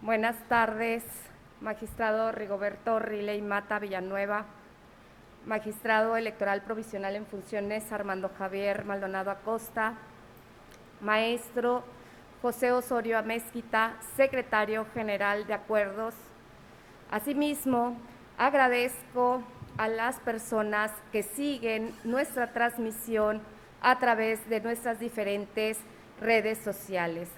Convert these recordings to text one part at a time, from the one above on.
Buenas tardes, magistrado Rigoberto Riley Mata Villanueva, magistrado electoral provisional en funciones Armando Javier Maldonado Acosta, maestro José Osorio Amezquita, secretario general de Acuerdos. Asimismo, agradezco a las personas que siguen nuestra transmisión a través de nuestras diferentes redes sociales.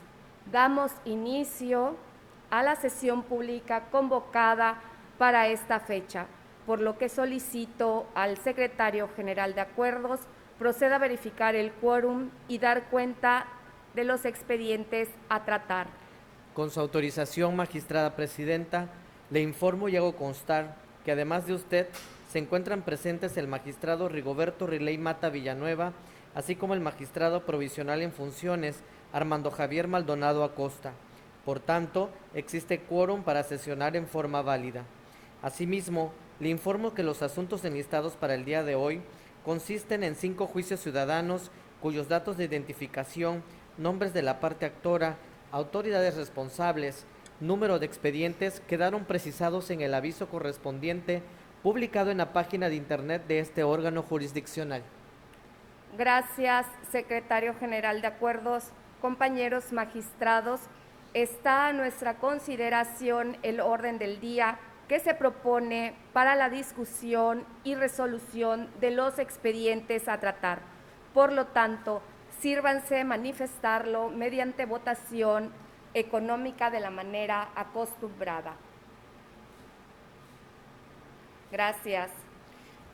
Damos inicio a la sesión pública convocada para esta fecha, por lo que solicito al secretario general de Acuerdos proceda a verificar el quórum y dar cuenta de los expedientes a tratar. Con su autorización, magistrada presidenta, le informo y hago constar que además de usted se encuentran presentes el magistrado Rigoberto Riley Mata Villanueva, así como el magistrado provisional en funciones Armando Javier Maldonado Acosta. Por tanto, existe quórum para sesionar en forma válida. Asimismo, le informo que los asuntos enlistados para el día de hoy consisten en 5 juicios ciudadanos cuyos datos de identificación, nombres de la parte actora, autoridades responsables, número de expedientes quedaron precisados en el aviso correspondiente publicado en la página de internet de este órgano jurisdiccional. Gracias, secretario general de Acuerdos. Compañeros magistrados, está a nuestra consideración el orden del día que se propone para la discusión y resolución de los expedientes a tratar. Por lo tanto, sírvanse manifestarlo mediante votación económica de la manera acostumbrada. Gracias.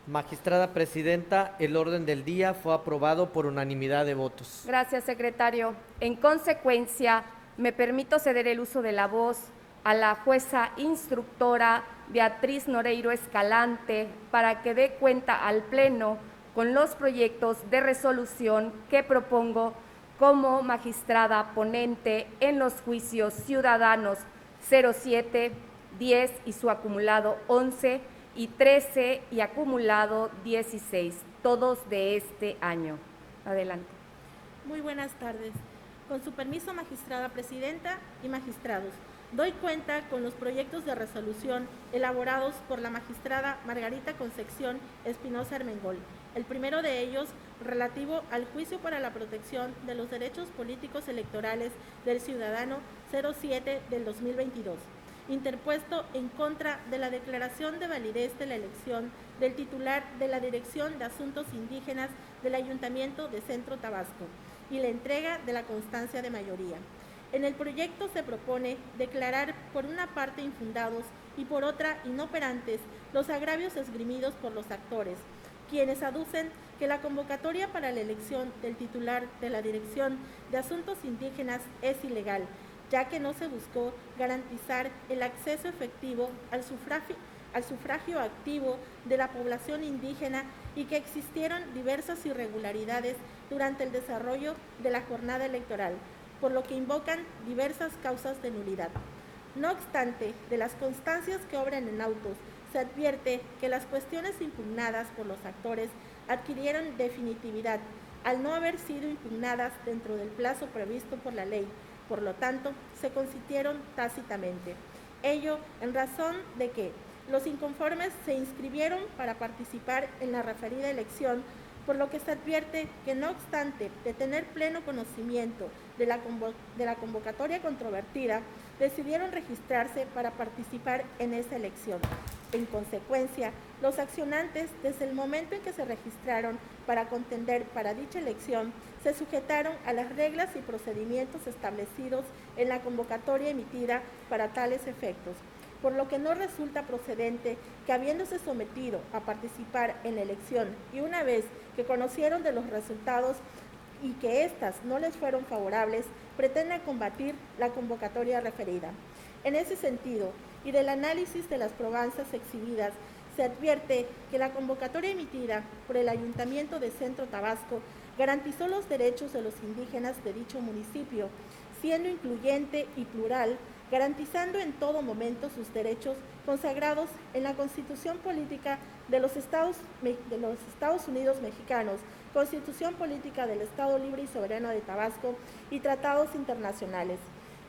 Magistrada presidenta, el orden del día fue aprobado por unanimidad de votos. Gracias, secretario. En consecuencia, me permito ceder el uso de la voz a la jueza instructora Beatriz Noreiro Escalante para que dé cuenta al Pleno con los proyectos de resolución que propongo como magistrada ponente en los juicios ciudadanos 07, 10 y su acumulado 11 y 13 y acumulado 16, todos de este año. Adelante. Muy buenas tardes. Con su permiso, magistrada presidenta y magistrados, doy cuenta con los proyectos de resolución elaborados por la magistrada Margarita Concepción Espinosa Armengol. El primero de ellos, relativo al juicio para la protección de los derechos políticos electorales del ciudadano 07 del 2022, interpuesto en contra de la declaración de validez de la elección del titular de la Dirección de Asuntos Indígenas del Ayuntamiento de Centro Tabasco y la entrega de la constancia de mayoría. En el proyecto se propone declarar por una parte infundados y por otra inoperantes los agravios esgrimidos por los actores, quienes aducen que la convocatoria para la elección del titular de la Dirección de Asuntos Indígenas es ilegal, ya que no se buscó garantizar el acceso efectivo al sufragio activo de la población indígena y que existieron diversas irregularidades durante el desarrollo de la jornada electoral, por lo que invocan diversas causas de nulidad. No obstante, de las constancias que obran en autos, se advierte que las cuestiones impugnadas por los actores adquirieron definitividad al no haber sido impugnadas dentro del plazo previsto por la ley. Por lo tanto, se consintieron tácitamente. Ello en razón de que los inconformes se inscribieron para participar en la referida elección, por lo que se advierte que no obstante de tener pleno conocimiento de la convocatoria controvertida, decidieron registrarse para participar en esa elección. En consecuencia, los accionantes, desde el momento en que se registraron para contender para dicha elección, se sujetaron a las reglas y procedimientos establecidos en la convocatoria emitida para tales efectos, por lo que no resulta procedente que, habiéndose sometido a participar en la elección y una vez que conocieron de los resultados y que éstas no les fueron favorables, pretendan combatir la convocatoria referida. En ese sentido, y del análisis de las probanzas exhibidas, se advierte que la convocatoria emitida por el Ayuntamiento de Centro Tabasco garantizó los derechos de los indígenas de dicho municipio, siendo incluyente y plural, garantizando en todo momento sus derechos consagrados en la Constitución Política de los Estados Unidos Mexicanos, Constitución Política del Estado Libre y Soberano de Tabasco y tratados internacionales.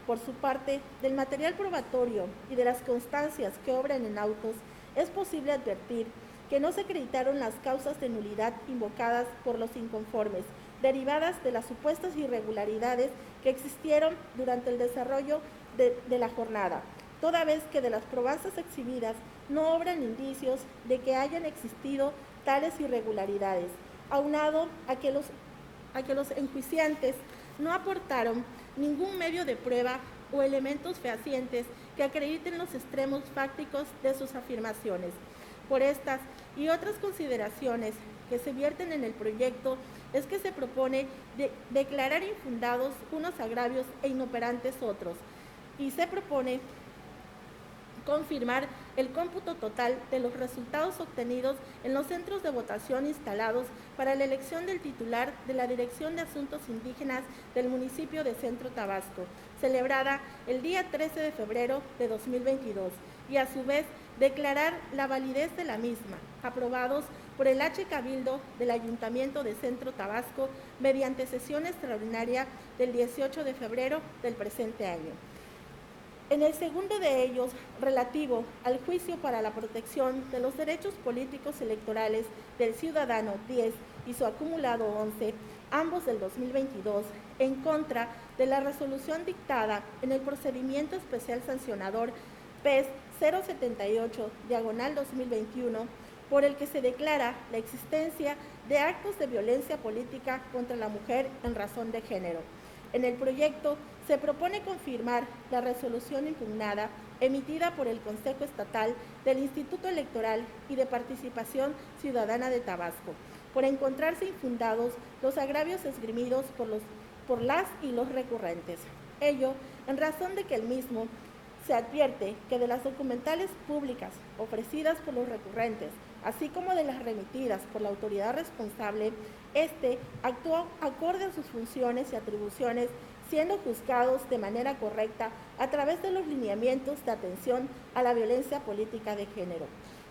Por su parte, del material probatorio y de las constancias que obran en autos, es posible advertir que no se acreditaron las causas de nulidad invocadas por los inconformes, derivadas de las supuestas irregularidades que existieron durante el desarrollo de la jornada, toda vez que de las probanzas exhibidas no obran indicios de que hayan existido tales irregularidades, aunado a que los enjuiciantes no aportaron ningún medio de prueba o elementos fehacientes que acrediten los extremos fácticos de sus afirmaciones. Por estas y otras consideraciones que se vierten en el proyecto, es que se propone declarar infundados unos agravios e inoperantes otros, y se propone confirmar el cómputo total de los resultados obtenidos en los centros de votación instalados para la elección del titular de la Dirección de Asuntos Indígenas del municipio de Centro Tabasco, celebrada el día 13 de febrero de 2022, y a su vez declarar la validez de la misma, aprobados por el H. Cabildo del Ayuntamiento de Centro Tabasco mediante sesión extraordinaria del 18 de febrero del presente año. En el segundo de ellos, relativo al juicio para la protección de los derechos políticos electorales del ciudadano 10 y su acumulado 11, ambos del 2022, en contra de la resolución dictada en el procedimiento especial sancionador PES 078/2021, por el que se declara la existencia de actos de violencia política contra la mujer en razón de género. En el proyecto se propone confirmar la resolución impugnada emitida por el Consejo Estatal del Instituto Electoral y de Participación Ciudadana de Tabasco, por encontrarse infundados los agravios esgrimidos por las y los recurrentes. Ello en razón de que el mismo se advierte que de las documentales públicas ofrecidas por los recurrentes, así como de las remitidas por la autoridad responsable, actuó acorde a sus funciones y atribuciones, siendo juzgados de manera correcta a través de los lineamientos de atención a la violencia política de género.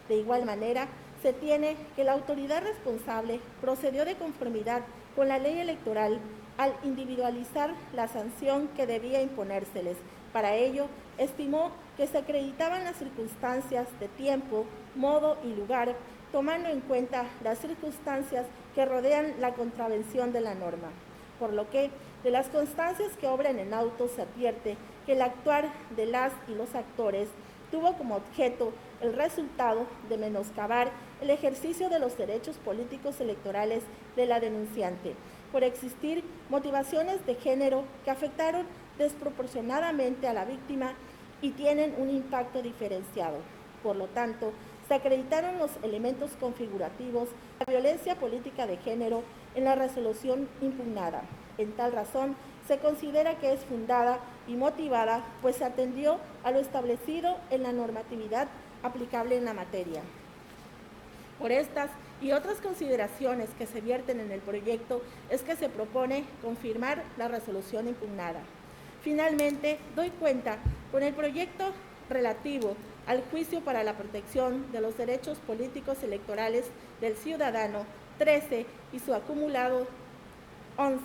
De igual manera, se tiene que la autoridad responsable procedió de conformidad con la ley electoral al individualizar la sanción que debía imponérseles. Para ello, estimó que se acreditaban las circunstancias de tiempo, modo y lugar, tomando en cuenta las circunstancias que rodean la contravención de la norma. Por lo que, de las constancias que obran en auto, se advierte que el actuar de las y los actores tuvo como objeto el resultado de menoscabar el ejercicio de los derechos políticos electorales de la denunciante, por existir motivaciones de género que afectaron desproporcionadamente a la víctima y tienen un impacto diferenciado. Por lo tanto, se acreditaron los elementos configurativos de la violencia política de género en la resolución impugnada. En tal razón, se considera que es fundada y motivada, pues se atendió a lo establecido en la normatividad aplicable en la materia. Por estas y otras consideraciones que se vierten en el proyecto, es que se propone confirmar la resolución impugnada. Finalmente, doy cuenta con el proyecto relativo al juicio para la protección de los derechos políticos electorales del ciudadano 13 y su acumulado 11,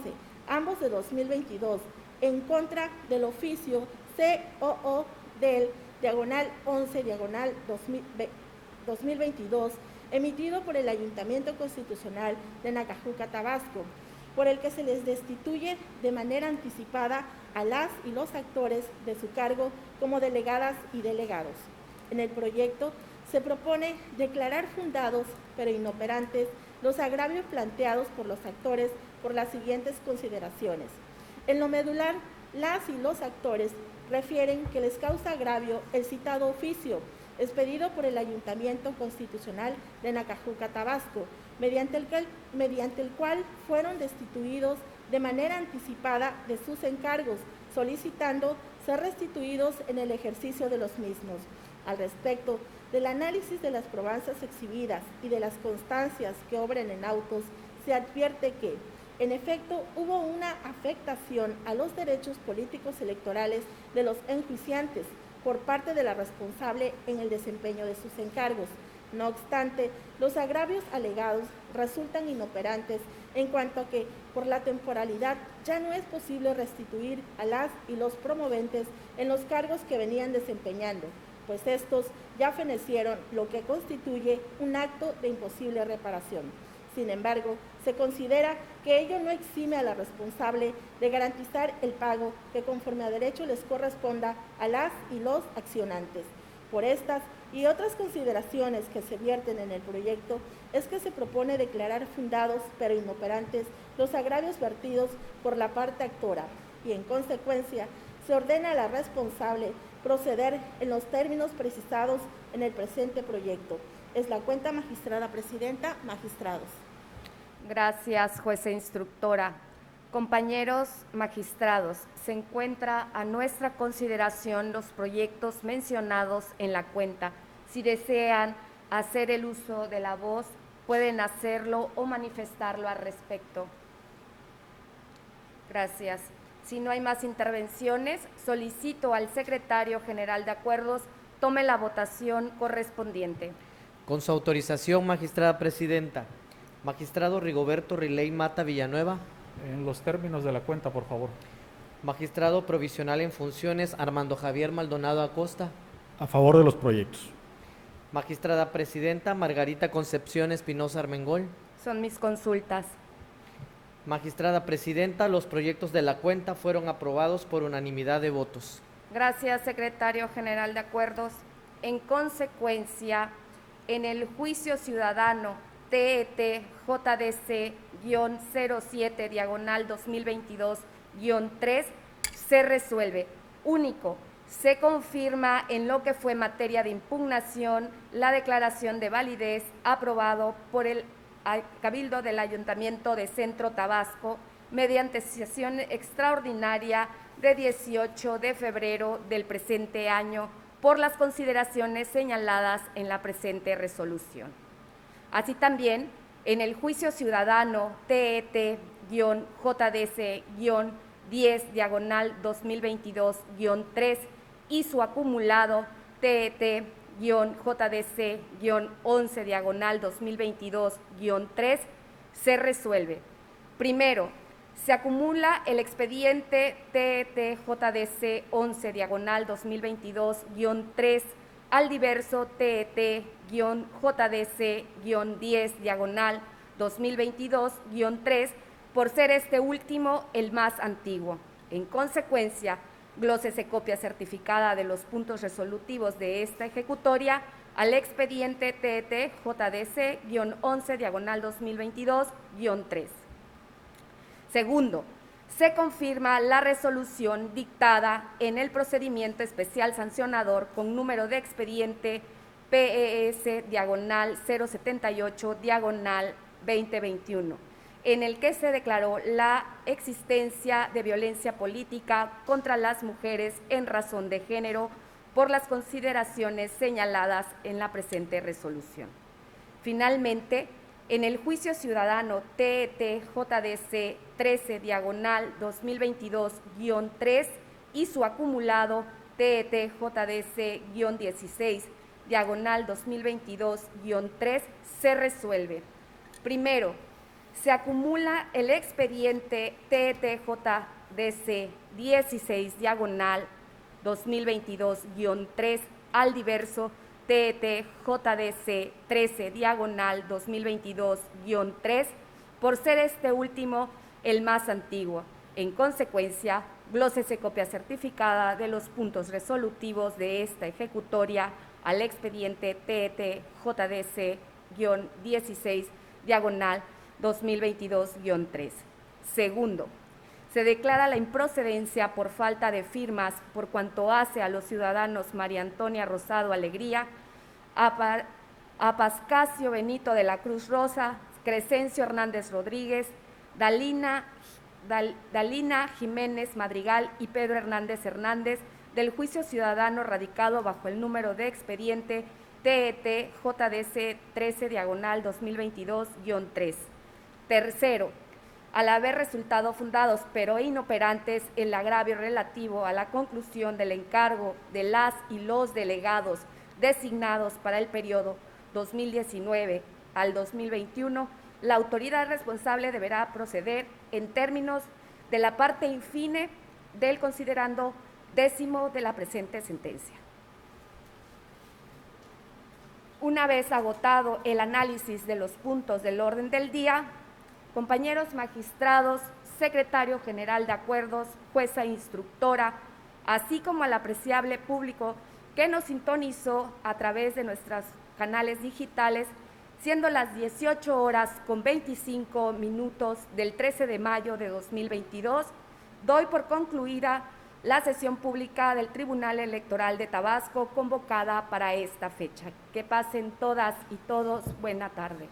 ambos de 2022, en contra del oficio COO del /11/2022, emitido por el Ayuntamiento Constitucional de Nacajuca, Tabasco, por el que se les destituye de manera anticipada a las y los actores de su cargo como delegadas y delegados. En el proyecto se propone declarar fundados pero inoperantes los agravios planteados por los actores por las siguientes consideraciones. En lo medular, las y los actores refieren que les causa agravio el citado oficio, expedido por el Ayuntamiento Constitucional de Nacajuca, Tabasco, mediante el cual fueron destituidos de manera anticipada de sus encargos, solicitando ser restituidos en el ejercicio de los mismos. Al respecto del análisis de las probanzas exhibidas y de las constancias que obran en autos, se advierte que, en efecto, hubo una afectación a los derechos políticos electorales de los enjuiciantes por parte de la responsable en el desempeño de sus encargos. No obstante, los agravios alegados resultan inoperantes en cuanto a que, por la temporalidad, ya no es posible restituir a las y los promoventes en los cargos que venían desempeñando, pues estos ya fenecieron, lo que constituye un acto de imposible reparación. Sin embargo, se considera que ello no exime a la responsable de garantizar el pago que conforme a derecho les corresponda a las y los accionantes. Por estas y otras consideraciones que se vierten en el proyecto, es que se propone declarar fundados pero inoperantes los agravios vertidos por la parte actora y, en consecuencia, se ordena a la responsable proceder en los términos precisados en el presente proyecto. Es la cuenta, magistrada presidenta, magistrados. Gracias, jueza instructora. Compañeros magistrados, se encuentra a nuestra consideración los proyectos mencionados en la cuenta. Si desean hacer el uso de la voz, pueden hacerlo o manifestarlo al respecto. Gracias. Si no hay más intervenciones, solicito al secretario general de Acuerdos tome la votación correspondiente. Con su autorización, magistrada presidenta. Magistrado Rigoberto Riley Mata Villanueva. En los términos de la cuenta, por favor. Magistrado provisional en funciones Armando Javier Maldonado Acosta. A favor de los proyectos. Magistrada presidenta Margarita Concepción Espinosa Armengol. Son mis consultas. Magistrada presidenta, los proyectos de la cuenta fueron aprobados por unanimidad de votos. Gracias, secretario general de Acuerdos. En consecuencia, en el juicio ciudadano TET JDC-07 diagonal 2022-3 se resuelve. Único, se confirma en lo que fue materia de impugnación la declaración de validez aprobado por el Cabildo del Ayuntamiento de Centro Tabasco mediante sesión extraordinaria de 18 de febrero del presente año por las consideraciones señaladas en la presente resolución. Así también, en el juicio ciudadano TET-JDC-10 diagonal 2022-3 y su acumulado TET-JDC-11 diagonal 2022-3 se resuelve. Primero, se acumula el expediente TET-JDC 11 diagonal 2022-3 al diverso TET-JDC-10 diagonal 2022-3 por ser este último el más antiguo. En consecuencia, glósese copia certificada de los puntos resolutivos de esta ejecutoria al expediente TET-JDC-11 diagonal 2022-3. Segundo, se confirma la resolución dictada en el procedimiento especial sancionador con número de expediente PES diagonal 078 diagonal 2021, en el que se declaró la existencia de violencia política contra las mujeres en razón de género por las consideraciones señaladas en la presente resolución. Finalmente, en el juicio ciudadano TET-JDC 13 diagonal 2022-3 y su acumulado TET-JDC-16 diagonal 2022-3 se resuelve. Primero, se acumula el expediente TET-JDC 16 diagonal 2022-3 al diverso TET-JDC 13 diagonal 2022-3 por ser este último el más antiguo. En consecuencia, glósese copia certificada de los puntos resolutivos de esta ejecutoria al expediente TET-JDC-16 diagonal 2022-3. Segundo, se declara la improcedencia por falta de firmas por cuanto hace a los ciudadanos María Antonia Rosado Alegría, a Pascasio Benito de la Cruz Rosa, Crescencio Hernández Rodríguez, Dalina Jiménez Madrigal y Pedro Hernández Hernández del juicio ciudadano radicado bajo el número de expediente TET-JDC 13 diagonal 2022-3. Tercero, al haber resultado fundados pero inoperantes el agravio relativo a la conclusión del encargo de las y los delegados designados para el periodo 2019 al 2021, la autoridad responsable deberá proceder en términos de la parte infine del considerando 10º de la presente sentencia. Una vez agotado el análisis de los puntos del orden del día, compañeros magistrados, secretario general de acuerdos, jueza instructora, así como al apreciable público que nos sintonizó a través de nuestros canales digitales, siendo las 18:25 del 13 de mayo de 2022, doy por concluida la sesión pública del Tribunal Electoral de Tabasco convocada para esta fecha. Que pasen todas y todos buena tarde.